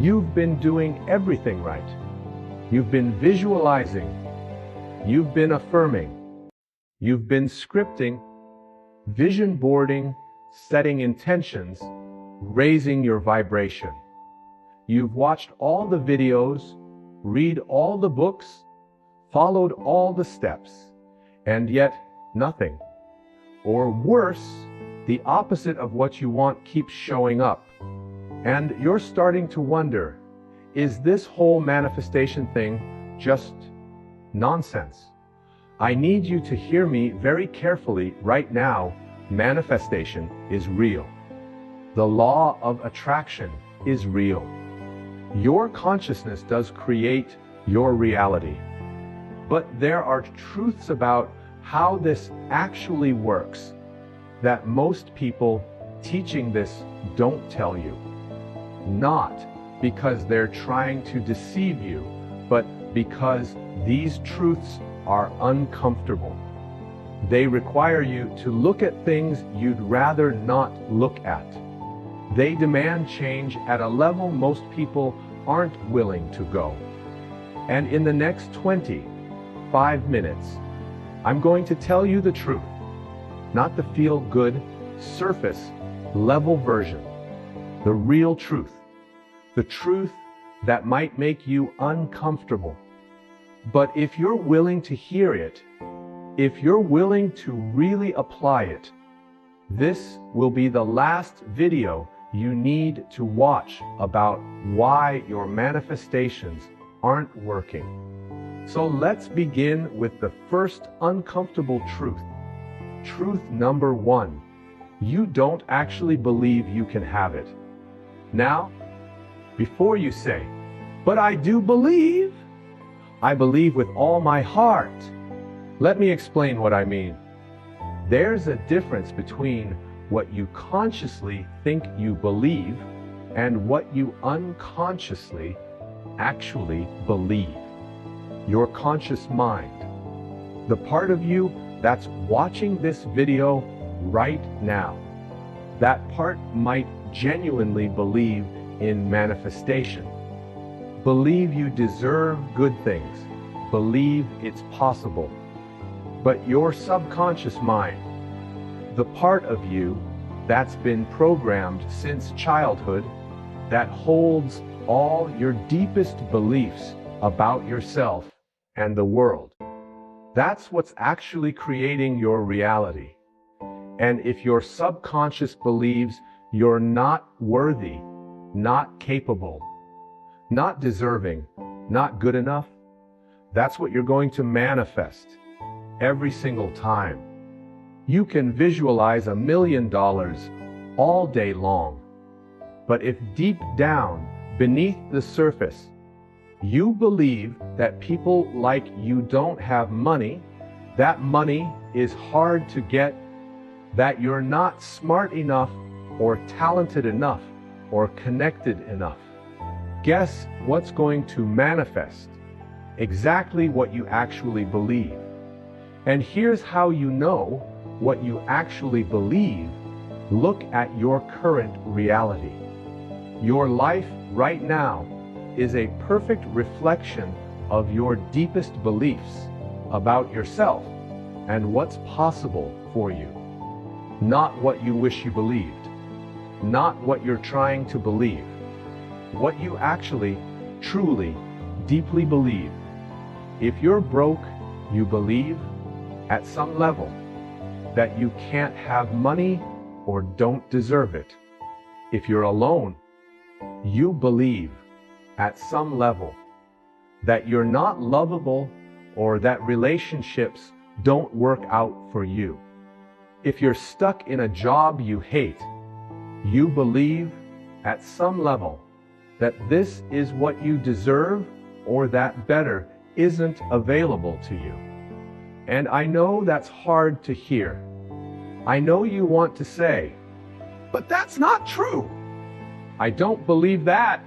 You've been doing everything right. You've been visualizing. You've been affirming. You've been scripting, vision boarding, setting intentions, raising your vibration. You've watched all the videos, read all the books, followed all the steps, and yet nothing. Or worse, the opposite of what you want keeps showing up. And you're starting to wonder, is this whole manifestation thing just nonsense? I need you to hear me very carefully right now. Manifestation is real. The law of attraction is real. Your consciousness does create your reality. But there are truths about how this actually works that most people teaching this don't tell you. Not because they're trying to deceive you, but because these truths are uncomfortable. They require you to look at things you'd rather not look at. They demand change at a level most people aren't willing to go. And in the next 25 minutes, I'm going to tell you the truth, not the feel-good, surface-level version, the real truth, the truth that might make you uncomfortable. But if you're willing to hear it, if you're willing to really apply it, this will be the last video you need to watch about why your manifestations aren't working. So let's begin with the first uncomfortable truth. Truth number 1. You don't actually believe you can have it. Now, before you say, "But I do believe," I believe with all my heart. Let me explain what I mean. There's a difference between what you consciously think you believe and what you unconsciously actually believe. Your conscious mind, the part of you that's watching this video right now, that part might genuinely believe in manifestation. Believe you deserve good things. Believe it's possible. But your subconscious mind, the part of you that's been programmed since childhood, that holds all your deepest beliefs about yourself and the world, that's what's actually creating your reality. And if your subconscious believes you're not worthy, not capable, not deserving, not good enough, that's what you're going to manifest every single time. You can visualize $1 million all day long, but if deep down, beneath the surface, you believe that people like you don't have money, that money is hard to get, that you're not smart enough or talented enough or connected enough, guess what's going to manifest? Exactly what you actually believe. And here's how you know what you actually believe. Look at your current reality. Your life right now is a perfect reflection of your deepest beliefs about yourself and what's possible for you. Not what you wish you believed. Not what you're trying to believe. What you actually, truly, deeply believe. If you're broke, you believe, at some level, that you can't have money or don't deserve it. If you're alone, you believe, at some level, that you're not lovable or that relationships don't work out for you. If you're stuck in a job you hate, you believe, at some level, that this is what you deserve or that better isn't available to you. And I know that's hard to hear. I know you want to say, "But that's not true. I don't believe that."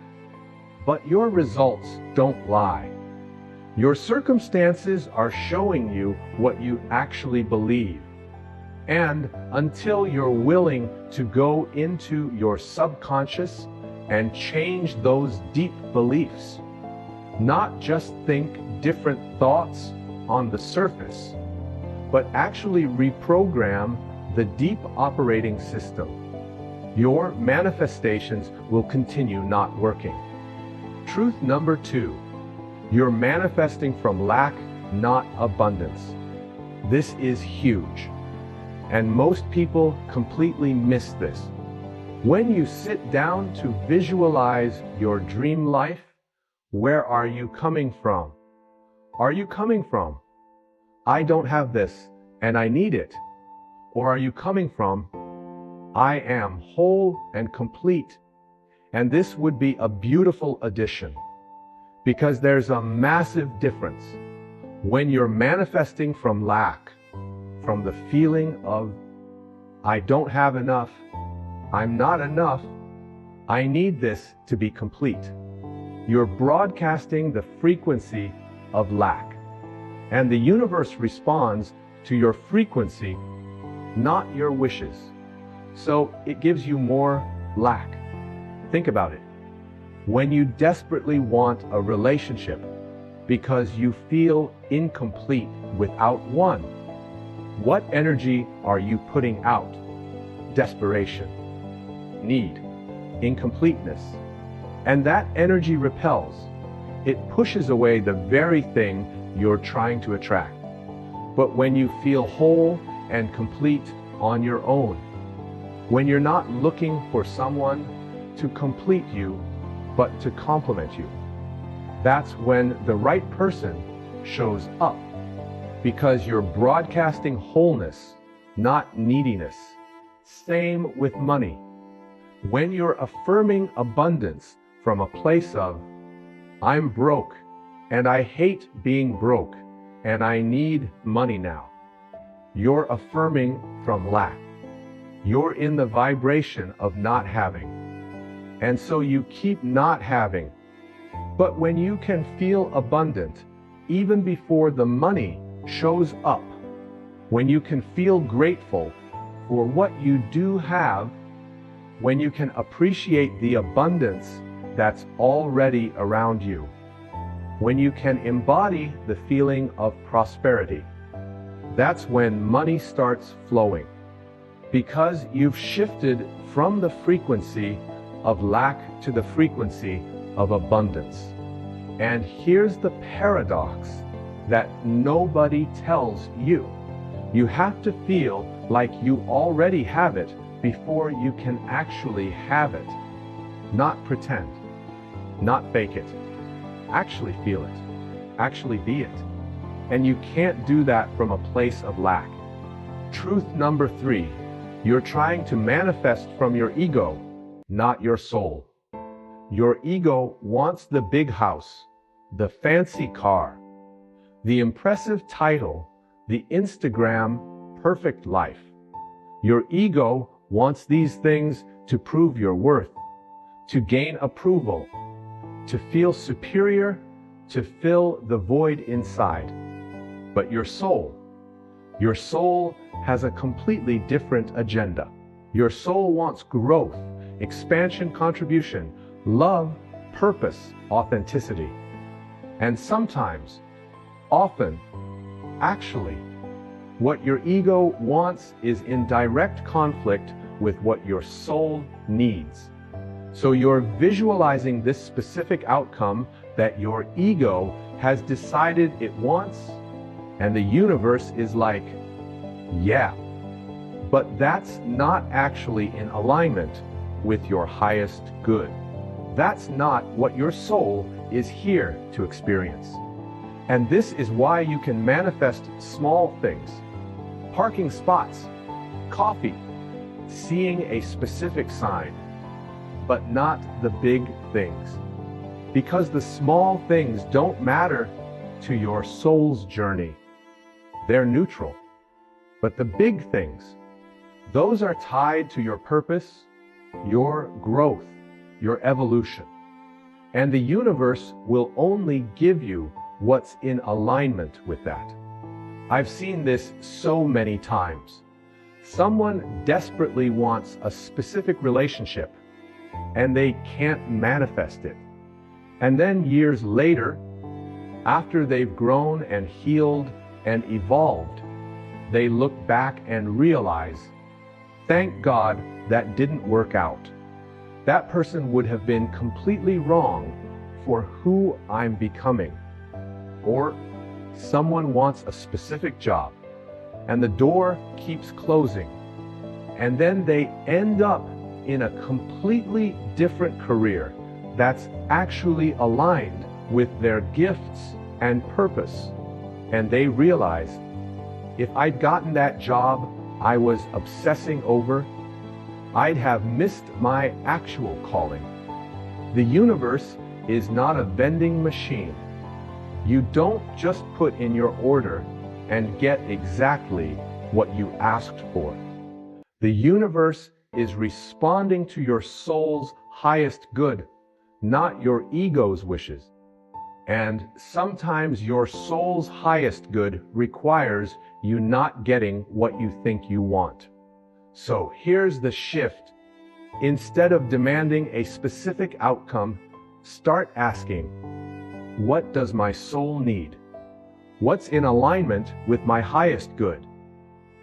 But your results don't lie. Your circumstances are showing you what you actually believe. And until you're willing to go into your subconscious and change those deep beliefs. Not just think different thoughts on the surface, but actually reprogram the deep operating system. Your manifestations will continue not working. Truth number 2, you're manifesting from lack, not abundance. This is huge, and most people completely miss this. When you sit down to visualize your dream life, where are you coming from? Are you coming from, I don't have this and I need it? Or are you coming from, I am whole and complete? And this would be a beautiful addition, because there's a massive difference when you're manifesting from lack, from the feeling of, I don't have enough, I'm not enough, I need this to be complete. You're broadcasting the frequency of lack, and the universe responds to your frequency, not your wishes. So it gives you more lack. Think about it. When you desperately want a relationship because you feel incomplete without one, what energy are you putting out? Desperation, need, incompleteness. And that energy repels. It pushes away the very thing you're trying to attract. But when you feel whole and complete on your own, when you're not looking for someone to complete you, but to complement you, that's when the right person shows up, because you're broadcasting wholeness, not neediness. Same with money. When you're affirming abundance from a place of, I'm broke, and I hate being broke, and I need money now, you're affirming from lack. You're in the vibration of not having. And so you keep not having. But when you can feel abundant, even before the money shows up, when you can feel grateful for what you do have, when you can appreciate the abundance that's already around you, when you can embody the feeling of prosperity, that's when money starts flowing. Because you've shifted from the frequency of lack to the frequency of abundance. And here's the paradox that nobody tells you. You have to feel like you already have it before you can actually have it. Not pretend, not fake it. Actually feel it, actually be it. And you can't do that from a place of lack. Truth number 3, you're trying to manifest from your ego, not your soul. Your ego wants the big house, the fancy car, the impressive title, the Instagram perfect life. Your ego wants these things to prove your worth, to gain approval, to feel superior, to fill the void inside. But your soul has a completely different agenda. Your soul wants growth, expansion, contribution, love, purpose, authenticity. And sometimes, often, actually, what your ego wants is in direct conflict with what your soul needs. So you're visualizing this specific outcome that your ego has decided it wants, and the universe is like, yeah, but that's not actually in alignment with your highest good. That's not what your soul is here to experience. And this is why you can manifest small things: parking spots, coffee, seeing a specific sign, but not the big things. Because the small things don't matter to your soul's journey. They're neutral. But the big things, those are tied to your purpose, your growth, your evolution. And the universe will only give you what's in alignment with that. I've seen this so many times. Someone desperately wants a specific relationship, and they can't manifest it. And then years later, after they've grown and healed and evolved, they look back and realize, thank God that didn't work out. That person would have been completely wrong for who I'm becoming. Or someone wants a specific job, and the door keeps closing, and then they end up in a completely different career that's actually aligned with their gifts and purpose. And they realize, if I'd gotten that job I was obsessing over, I'd have missed my actual calling. The universe is not a vending machine. You don't just put in your order and get exactly what you asked for. The universe is responding to your soul's highest good, not your ego's wishes. And sometimes your soul's highest good requires you not getting what you think you want. So here's the shift. Instead of demanding a specific outcome, start asking, what does my soul need? What's in alignment with my highest good?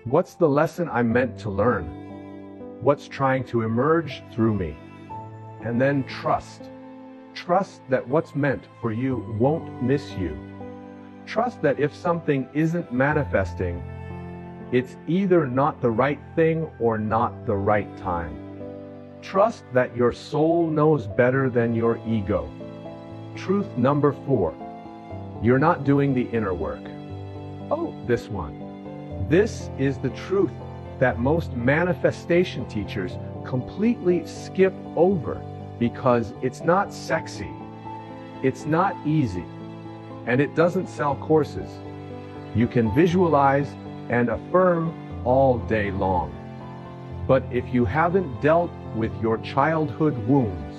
What's the lesson I'm meant to learn? What's trying to emerge through me? And then trust. Trust that what's meant for you won't miss you. Trust that if something isn't manifesting, it's either not the right thing or not the right time. Trust that your soul knows better than your ego. Truth number 4. You're not doing the inner work. Oh, this one. This is the truth that most manifestation teachers completely skip over because it's not sexy, it's not easy, and it doesn't sell courses. You can visualize and affirm all day long. But if you haven't dealt with your childhood wounds,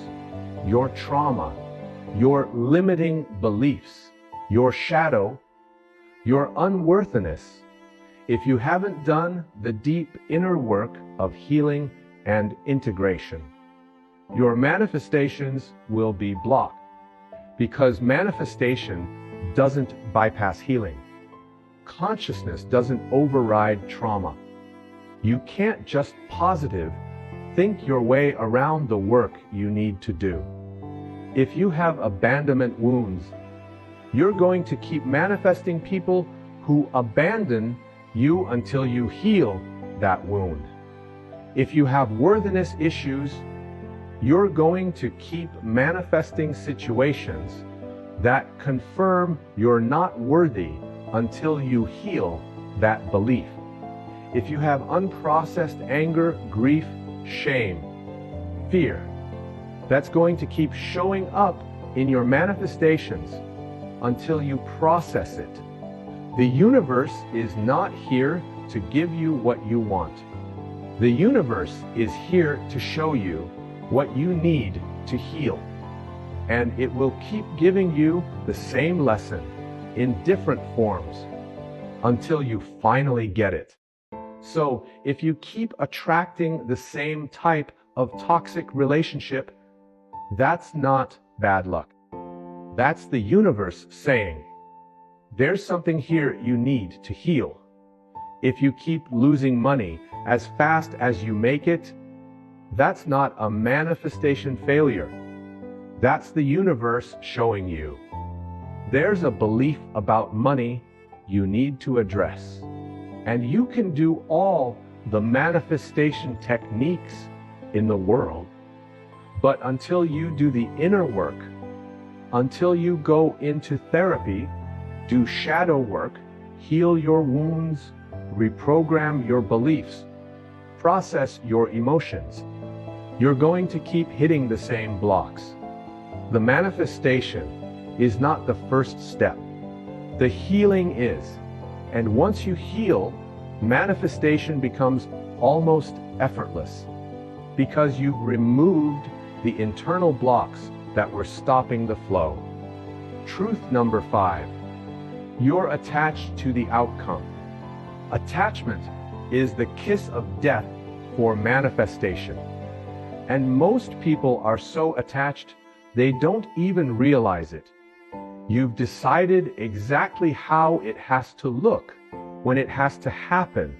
your trauma, your limiting beliefs, your shadow, your unworthiness, if you haven't done the deep inner work of healing and integration, your manifestations will be blocked, because manifestation doesn't bypass healing. Consciousness doesn't override trauma. You can't just positive think your way around the work you need to do. If you have abandonment wounds, you're going to keep manifesting people who abandon you until you heal that wound. If you have worthiness issues, you're going to keep manifesting situations that confirm you're not worthy until you heal that belief. If you have unprocessed anger, grief, shame, fear, that's going to keep showing up in your manifestations until you process it. The universe is not here to give you what you want. The universe is here to show you what you need to heal. And it will keep giving you the same lesson in different forms until you finally get it. So if you keep attracting the same type of toxic relationship, that's not bad luck. That's the universe saying, there's something here you need to heal. If you keep losing money as fast as you make it, that's not a manifestation failure. That's the universe showing you there's a belief about money you need to address. And you can do all the manifestation techniques in the world, but until you do the inner work, until you go into therapy, do shadow work, heal your wounds, reprogram your beliefs, process your emotions, you're going to keep hitting the same blocks. The manifestation is not the first step. The healing is. And once you heal, manifestation becomes almost effortless because you've removed the internal blocks that were stopping the flow. Truth number 5. You're attached to the outcome. Attachment is the kiss of death for manifestation. And most people are so attached, they don't even realize it. You've decided exactly how it has to look, when it has to happen,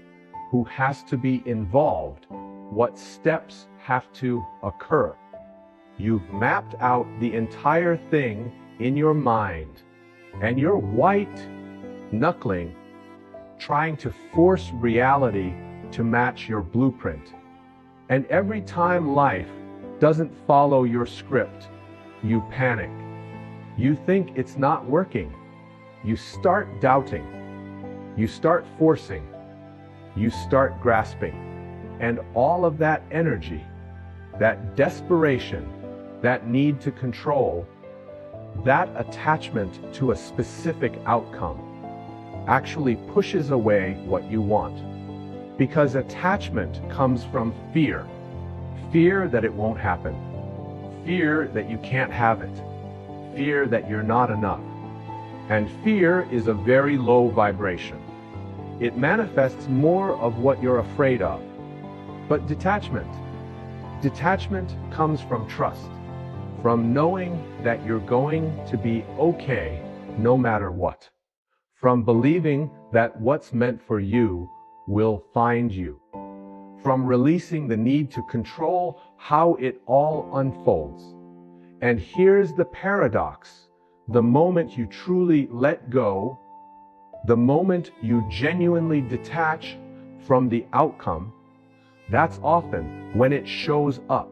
who has to be involved, what steps have to occur. You've mapped out the entire thing in your mind, and you're white knuckling, trying to force reality to match your blueprint. And every time life doesn't follow your script, you panic. You think it's not working. You start doubting. You start forcing. You start grasping. And all of that energy, that desperation, that need to control, that attachment to a specific outcome actually pushes away what you want. Because attachment comes from fear. Fear that it won't happen. Fear that you can't have it. Fear that you're not enough. And fear is a very low vibration. It manifests more of what you're afraid of. But detachment comes from trust, from knowing that you're going to be okay no matter what, from believing that what's meant for you will find you, from releasing the need to control how it all unfolds. And here's the paradox: the moment you truly let go, the moment you genuinely detach from the outcome, that's often when it shows up,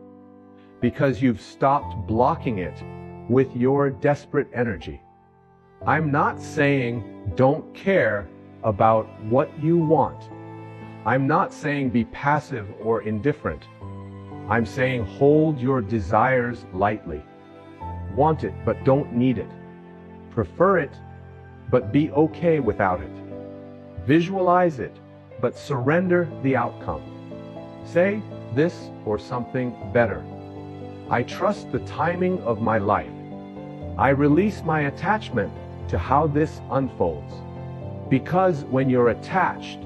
because you've stopped blocking it with your desperate energy. I'm not saying don't care about what you want. I'm not saying be passive or indifferent. I'm saying hold your desires lightly. Want it, but don't need it. Prefer it, but be okay without it. Visualize it, but surrender the outcome. Say this or something better. I trust the timing of my life. I release my attachment to how this unfolds. Because when you're attached,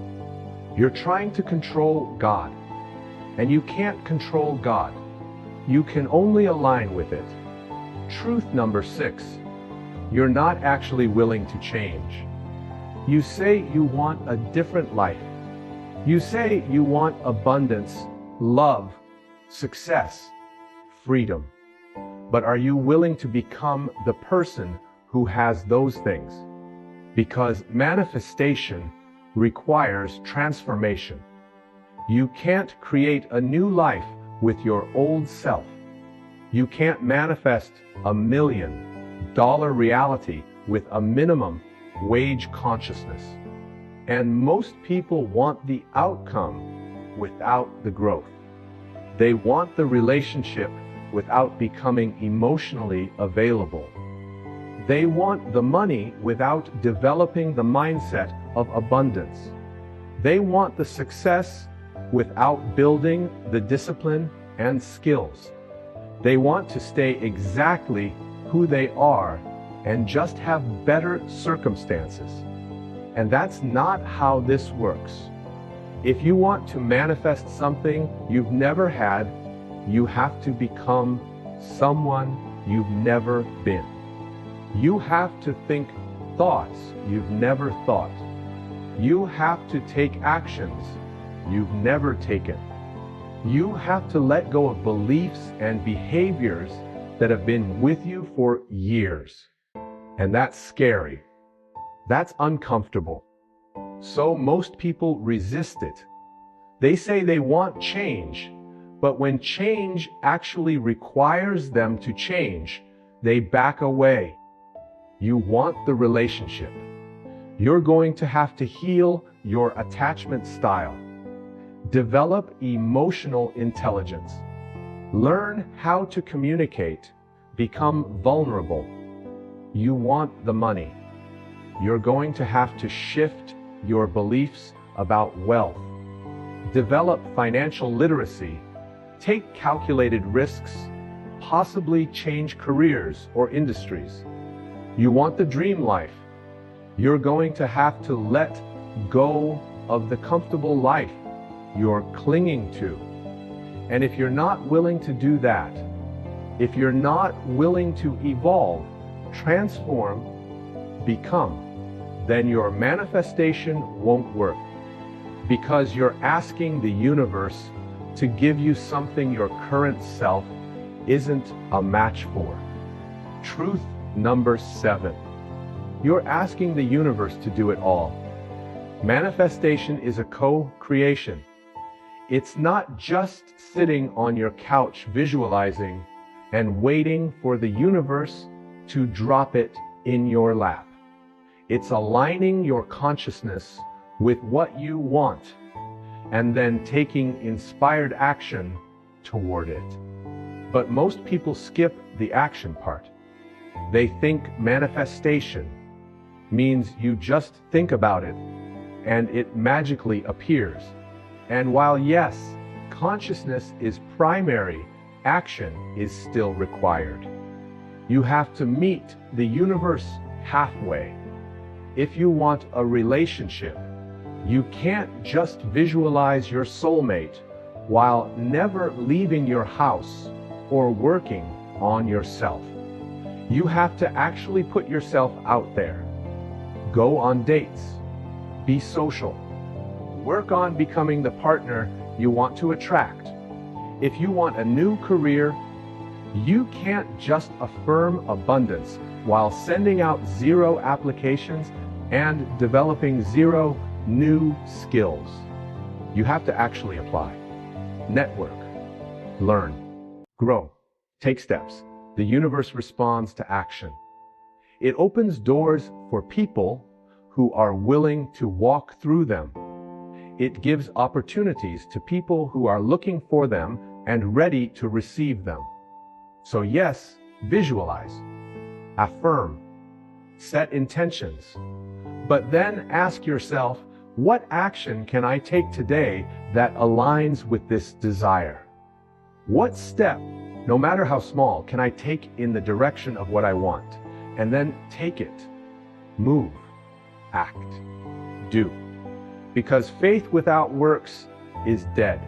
you're trying to control God. And you can't control God. You can only align with it. Truth number 6. You're not actually willing to change. You say you want a different life. You say you want abundance, love, success, freedom. But are you willing to become the person who has those things? Because manifestation requires transformation. You can't create a new life with your old self. You can't manifest $1 million reality with a minimum wage consciousness. And most people want the outcome without the growth. They want the relationship without becoming emotionally available. They want the money without developing the mindset of abundance. They want the success without building the discipline and skills. They want to stay exactly who they are and just have better circumstances. And that's not how this works. If you want to manifest something you've never had, you have to become someone you've never been. You have to think thoughts you've never thought. You have to take actions you've never taken. You have to let go of beliefs and behaviors that have been with you for years. And that's scary. That's uncomfortable. So most people resist it. They say they want change, but when change actually requires them to change, they back away. You want the relationship. You're going to have to heal your attachment style. Develop emotional intelligence. Learn how to communicate. Become vulnerable. You want the money. You're going to have to shift your beliefs about wealth. Develop financial literacy. Take calculated risks. Possibly change careers or industries. You want the dream life. You're going to have to let go of the comfortable life you're clinging to. And if you're not willing to do that, if you're not willing to evolve, transform, become, then your manifestation won't work, because you're asking the universe to give you something your current self isn't a match for. Truth number 7. You're asking the universe to do it all. Manifestation is a co-creation. It's not just sitting on your couch visualizing and waiting for the universe to drop it in your lap. It's aligning your consciousness with what you want and then taking inspired action toward it. But most people skip the action part. They think manifestation means you just think about it and it magically appears. And while yes, consciousness is primary, action is still required. You have to meet the universe halfway. If you want a relationship, you can't just visualize your soulmate while never leaving your house or working on yourself. You have to actually put yourself out there. Go on dates. Be social. Work on becoming the partner you want to attract. If you want a new career, you can't just affirm abundance while sending out 0 applications and developing 0 new skills. You have to actually apply. Network. Learn. Grow. Take steps. The universe responds to action. It opens doors for people who are willing to walk through them. It gives opportunities to people who are looking for them and ready to receive them. So yes, visualize, affirm, set intentions, but then ask yourself, what action can I take today that aligns with this desire? What step, no matter how small, can I take in the direction of what I want? And then take it. Move. Act. Do. Because faith without works is dead.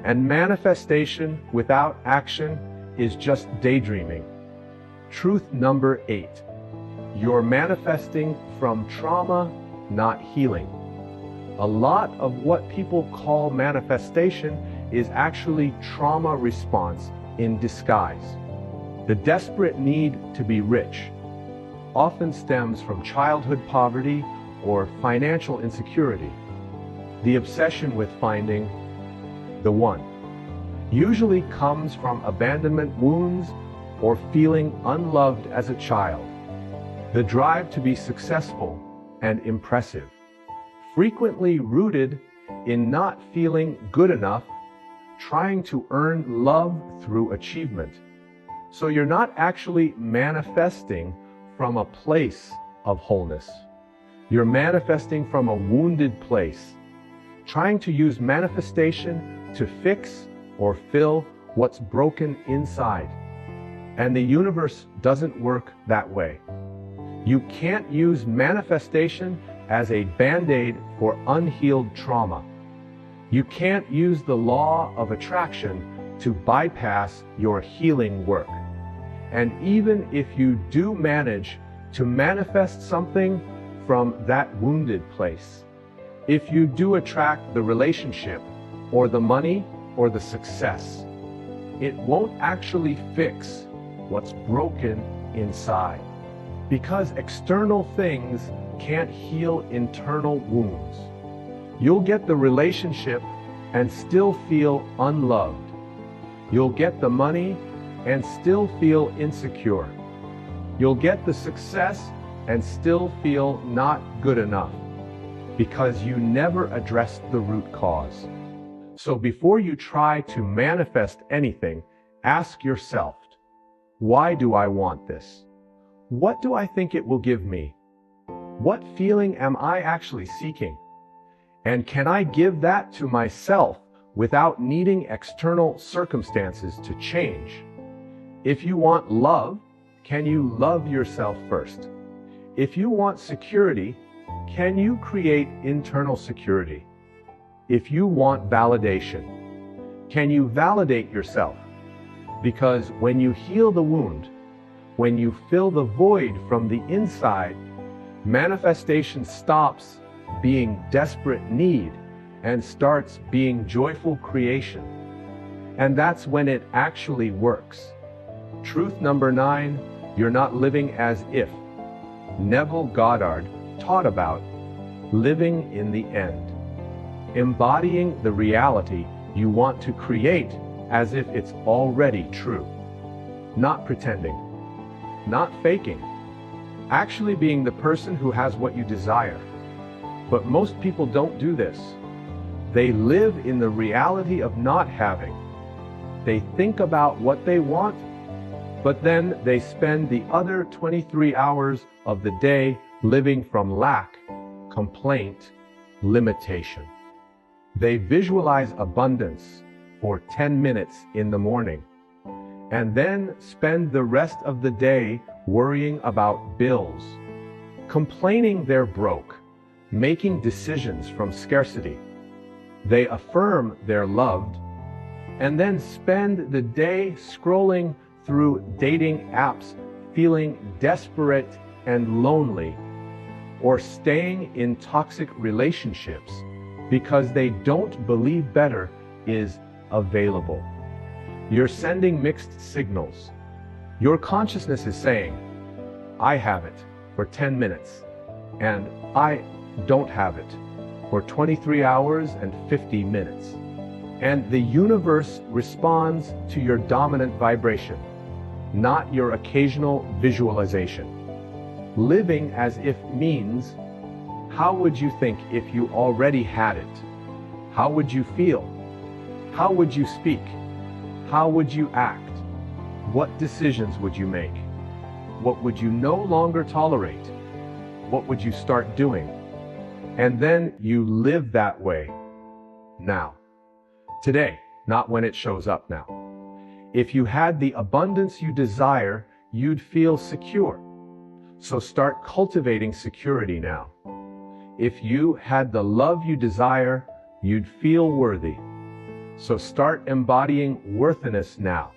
And manifestation without action is just daydreaming. Truth number 8. You're manifesting from trauma, not healing. A lot of what people call manifestation is actually trauma response in disguise. The desperate need to be rich often stems from childhood poverty or financial insecurity. The obsession with finding the one usually comes from abandonment wounds or feeling unloved as a child. The drive to be successful and impressive, frequently rooted in not feeling good enough, trying to earn love through achievement. So you're not actually manifesting from a place of wholeness. You're manifesting from a wounded place, trying to use manifestation to fix or fill what's broken inside. And the universe doesn't work that way. You can't use manifestation as a band-aid for unhealed trauma. You can't use the law of attraction to bypass your healing work. And even if you do manage to manifest something from that wounded place, if you do attract the relationship or the money or the success, it won't actually fix what's broken inside. Because external things can't heal internal wounds. You'll get the relationship and still feel unloved. You'll get the money and still feel insecure. You'll get the success and still feel not good enough, because you never addressed the root cause. So before you try to manifest anything, ask yourself, why do I want this? What do I think it will give me? What feeling am I actually seeking? And can I give that to myself without needing external circumstances to change? If you want love, can you love yourself first? If you want security, can you create internal security? If you want validation, Can you validate yourself? Because when you heal the wound, when you fill the void from the inside, manifestation stops being desperate need and starts being joyful creation. And that's when it actually works. Truth number 9, you're not living as if. Neville Goddard taught about living in the end. Embodying the reality you want to create as if it's already true. Not pretending. Not faking. Actually being the person who has what you desire. But most people don't do this. They live in the reality of not having. They think about what they want, but then they spend the other 23 hours of the day living from lack, complaint, limitation. They visualize abundance for 10 minutes in the morning, and then spend the rest of the day worrying about bills, complaining they're broke, making decisions from scarcity. They affirm they're loved, and then spend the day scrolling through dating apps, feeling desperate and lonely, or staying in toxic relationships because they don't believe better is available. You're sending mixed signals. Your consciousness is saying, I have it for 10 minutes, and I don't have it for 23 hours and 50 minutes. And the universe responds to your dominant vibration, not your occasional visualization. Living as if means, how would you think if you already had it? How would you feel? How would you speak? How would you act? What decisions would you make? What would you no longer tolerate? What would you start doing? And then you live that way now. Today, not when it shows up now. If you had the abundance you desire, you'd feel secure. So start cultivating security now. If you had the love you desire, you'd feel worthy. So start embodying worthiness now.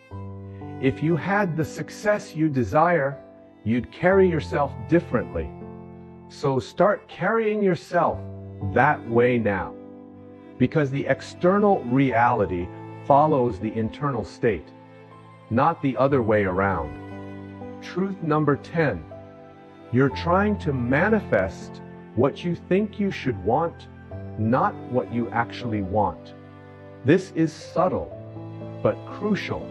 If you had the success you desire, you'd carry yourself differently. So start carrying yourself that way now. Because the external reality follows the internal state, not the other way around. Truth number 10, you're trying to manifest what you think you should want, not what you actually want. This is subtle, but crucial.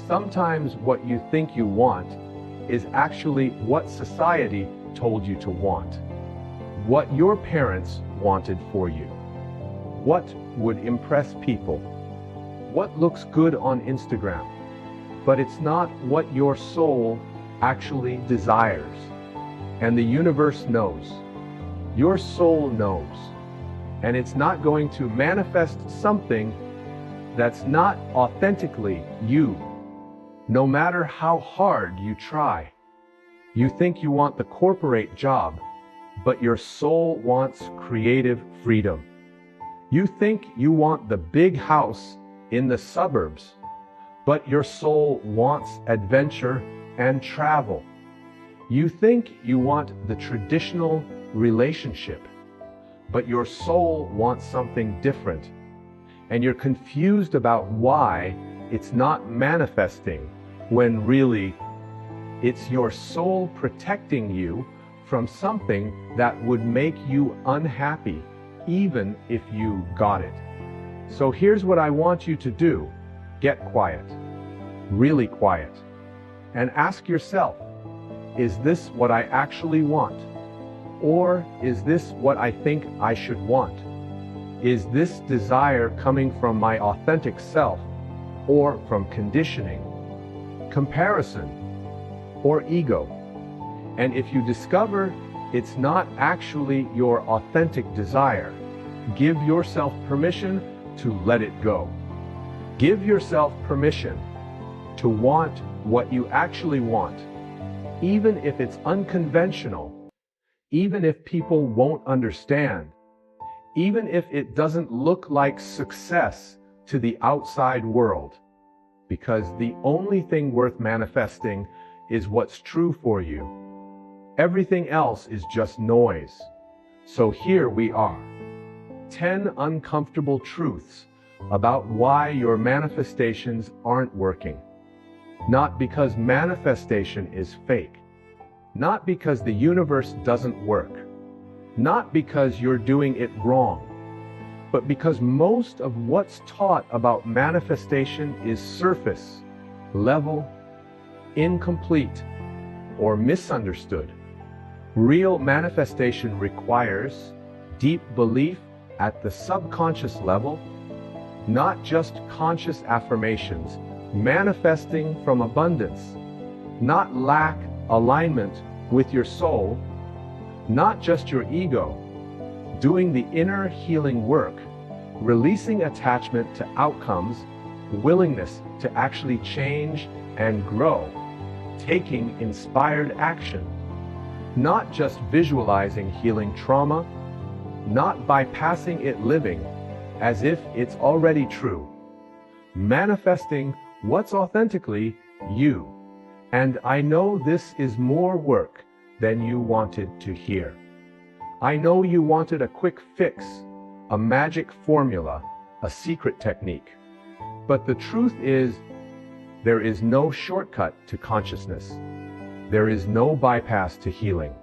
Sometimes what you think you want is actually what society told you to want, what your parents wanted for you. What would impress people? What looks good on Instagram? But it's not what your soul actually desires. And the universe knows. Your soul knows. And it's not going to manifest something that's not authentically you, no matter how hard you try. You think you want the corporate job, but your soul wants creative freedom. You think you want the big house in the suburbs, but your soul wants adventure and travel. You think you want the traditional relationship, but your soul wants something different. And you're confused about why it's not manifesting, when really it's your soul protecting you from something that would make you unhappy, even if you got it. So here's what I want you to do. Get quiet, really quiet, and ask yourself, is this what I actually want? Or is this what I think I should want? Is this desire coming from my authentic self, or from conditioning, comparison, or ego? And if you discover it's not actually your authentic desire, give yourself permission to let it go. Give yourself permission to want what you actually want, even if it's unconventional, even if people won't understand, even if it doesn't look like success to the outside world, because the only thing worth manifesting is what's true for you. Everything else is just noise. So here we are. 10 uncomfortable truths about why your manifestations aren't working. Not because manifestation is fake. Not because the universe doesn't work. Not because you're doing it wrong. But because most of what's taught about manifestation is surface, level, incomplete, or misunderstood. Real manifestation requires deep belief at the subconscious level, not just conscious affirmations, manifesting from abundance, not lack alignment with your soul, not just your ego, doing the inner healing work, releasing attachment to outcomes, willingness to actually change and grow, taking inspired action, not just visualizing healing trauma, not bypassing it living as if it's already true, manifesting what's authentically you. And I know this is more work than you wanted to hear. I know you wanted a quick fix, a magic formula, a secret technique. But the truth is, there is no shortcut to consciousness. There is no bypass to healing.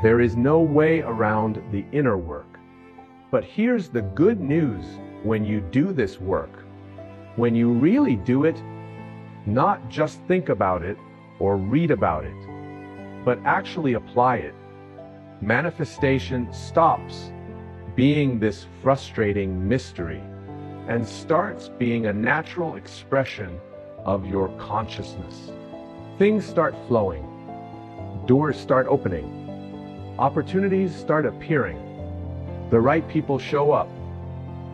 There is no way around the inner work. But here's the good news when you do this work. When you really do it, not just think about it or read about it, but actually apply it, manifestation stops being this frustrating mystery and starts being a natural expression of your consciousness. Things start flowing, doors start opening, opportunities start appearing, the right people show up,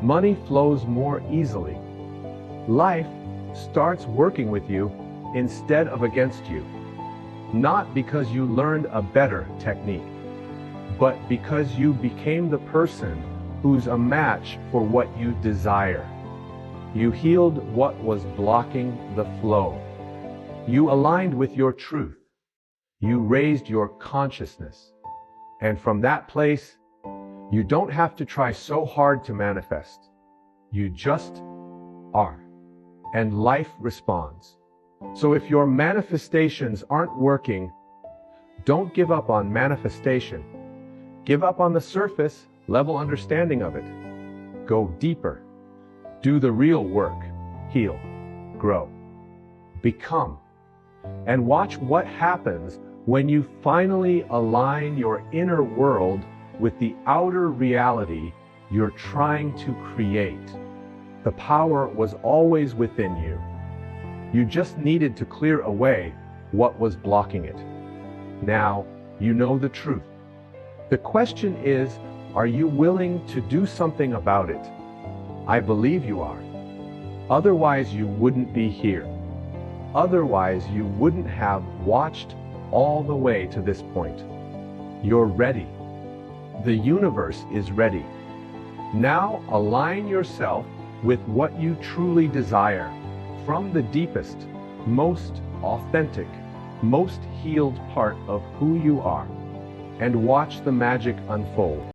money flows more easily, life starts working with you instead of against you, not because you learned a better technique, but because you became the person who's a match for what you desire. You healed what was blocking the flow. You aligned with your truth. You raised your consciousness. And from that place, you don't have to try so hard to manifest. You just are. And life responds. So if your manifestations aren't working, don't give up on manifestation. Give up on the surface level understanding of it. Go deeper. Do the real work. Heal. Grow. Become. And watch what happens when you finally align your inner world with the outer reality you're trying to create. The power was always within you. You just needed to clear away what was blocking it. Now you know the truth. The question is, are you willing to do something about it? I believe you are. Otherwise you wouldn't be here. Otherwise you wouldn't have watched all the way to this point. You're ready. The universe is ready. Now align yourself with what you truly desire, from the deepest, most authentic, most healed part of who you are, and watch the magic unfold.